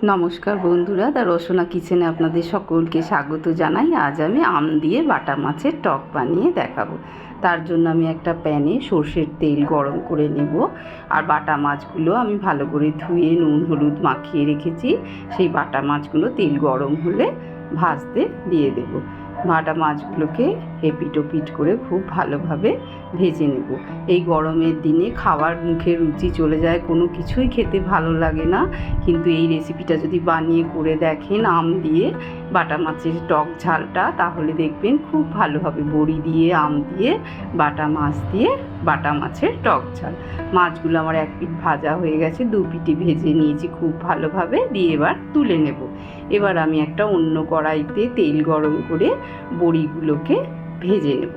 নমস্কার বন্ধুরা, দ্য রসনা কিচেনে আপনাদের সকলকে স্বাগত জানাই। আজ আমি আম দিয়ে বাটা মাছের টক বানিয়ে দেখাবো। তার জন্য আমি একটা প্যানে সর্ষের তেল গরম করে নেব। আর বাটা মাছগুলো আমি ভালো করে ধুয়ে নুন হলুদ মাখিয়ে রেখেছি। সেই বাটা মাছগুলো তেল গরম হলে ভাজতে দিয়ে দেব। বাটা মাছগুলোকে এপিট ওপিট করে খুব ভালোভাবে ভেজে নেব। এই গরমের দিনে খাবার মুখে রুচি চলে যায়, কোনো কিছুই খেতে ভালো লাগে না, কিন্তু এই রেসিপিটা যদি বানিয়ে করে দেখেন আম দিয়ে বাটা মাছের টক ঝালটা, তাহলে দেখবেন খুব ভালো হবে। বড়ি দিয়ে আম দিয়ে বাটা মাছ দিয়ে বাটা মাছের টক ঝাল। মাছগুলো আমার এক পিঠ ভাজা হয়ে গেছে, দু পিঠি ভেজে নিয়েছি খুব ভালোভাবে। দিয়ে এবার তুলে নেব। এবার আমি একটা অন্য কড়াইতে তেল গরম করে বড়িগুলোকে ভেজে নেব।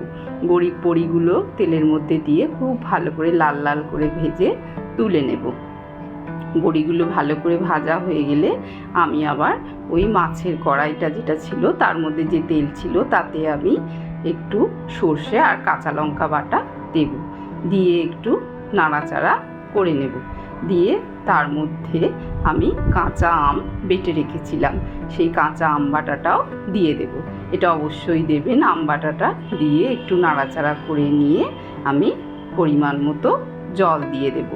বড়িগুলো তেলের মধ্যে দিয়ে খুব ভালো করে লাল লাল করে ভেজে তুলে নেব। বড়িগুলো ভালো করে ভাজা হয়ে গেলে আমি আবার ওই মাছের কড়াইটা যেটা ছিল তার মধ্যে যে তেল ছিল তাতে আমি একটু সর্ষে আর কাঁচা লঙ্কা বাটা দেব। দিয়ে একটু নাড়াচাড়া করে নেব। দিয়ে তার মধ্যে আমি কাঁচা আম বেটে রেখেছিলাম, সেই কাঁচা আম বাটাটাও দিয়ে দেব। এটা অবশ্যই দেবেন। আম বাটাটা দিয়ে একটু নাড়াচাড়া করে নিয়ে আমি পরিমাণ মতো জল দিয়ে দেব।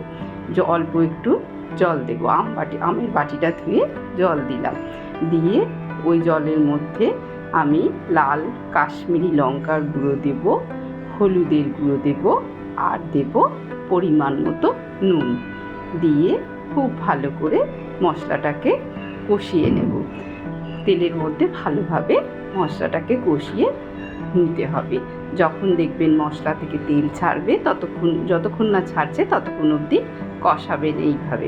অল্প একটু জল দেব। আমের বাটিটা ধুয়ে জল দিলাম। দিয়ে ওই জলের মধ্যে আমি লাল কাশ্মীরি লঙ্কার গুঁড়ো দেব, হলুদের গুঁড়ো দেব, আর দেব পরিমাণ মতো নুন। দিয়ে খুব ভালো করে মশলাটাকে কষিয়ে নেব। তেলের মধ্যে ভালোভাবে মশলাটাকে কষিয়ে নিতে হবে। যখন দেখবেন মশলা থেকে তেল ছাড়বে, যতক্ষণ না ছাড়ছে ততক্ষণ অবধি কষাবেন এইভাবে।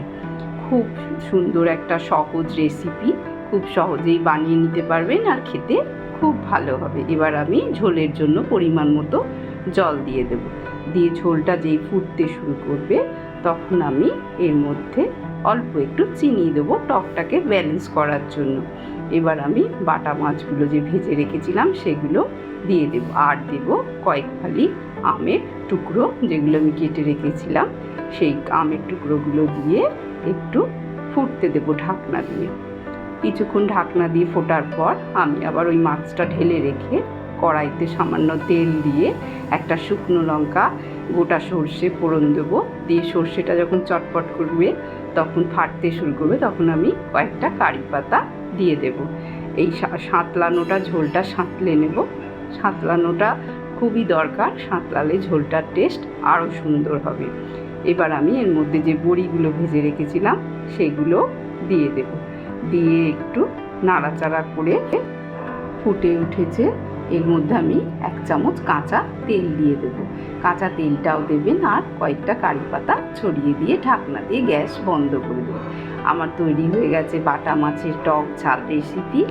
খুব সুন্দর একটা সহজ রেসিপি, খুব সহজেই বানিয়ে নিতে পারবেন আর খেতে খুব ভালো হবে। এবার আমি ঝোলের জন্য পরিমাণ মতো জল দিয়ে দেব। দিয়ে ঝোলটা যেই ফুটতে শুরু করবে তখন আমি এর মধ্যে অল্প একটু চিনি দেবো টকটাকে ব্যালেন্স করার জন্য। এবার আমি বাটা মাছগুলো যে ভেজে রেখেছিলাম সেগুলো দিয়ে দেব। আর দেব কয়েক ফালি আমের টুকরো, যেগুলো আমি কেটে রেখেছিলাম। সেই আমের টুকরোগুলো দিয়ে একটু ফুটতে দেব ঢাকনা দিয়ে। কিছুক্ষণ ঢাকনা দিয়ে ফোটার পর আমি আবার ওই মাছটা ঢেলে রেখে কড়াইতে সামান্য তেল দিয়ে একটা শুকনো লঙ্কা গোটা সর্ষে ফোড়ন দেবো। দিয়ে সর্ষেটা যখন চটপট করবে, তখন ফাটতে শুরু করবে, তখন আমি কয়েকটা কারি পাতা দিয়ে দেব। এই সাঁতলানোটা ঝোলটা সাঁতলে নেব। সাঁতলানোটা খুবই দরকার, সাঁতলালে ঝোলটার টেস্ট আরও সুন্দর হবে। এবার আমি এর মধ্যে যে বড়িগুলো ভেজে রেখেছিলাম সেগুলো দিয়ে দেব। দিয়ে একটু নাড়াচাড়া করে ফুটে উঠেছে, এর মধ্যে আমি 1 চামচ কাঁচা তেল দিয়ে দেব। কাঁচা তেলটাও দেবেন আর কয়েকটা কারি পাতা ছড়িয়ে দিয়ে ঢাকনা দিয়ে গ্যাস বন্ধ করে দেব। আমার তৈরি হয়ে গেছে বাটা মাছের টক ঝাল রেসিপি।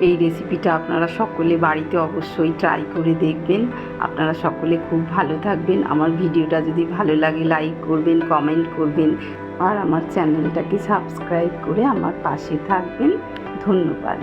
এই রেসিপিটা আপনারা সকলে বাড়িতে অবশ্যই ট্রাই করে দেখবেন। আপনারা সকলে খুব ভালো থাকবেন। আমার ভিডিওটা যদি ভালো লাগে লাইক করবেন, কমেন্ট করবেন, আর আমার চ্যানেলটাকে সাবস্ক্রাইব করে আমার পাশে থাকবেন। ধন্যবাদ।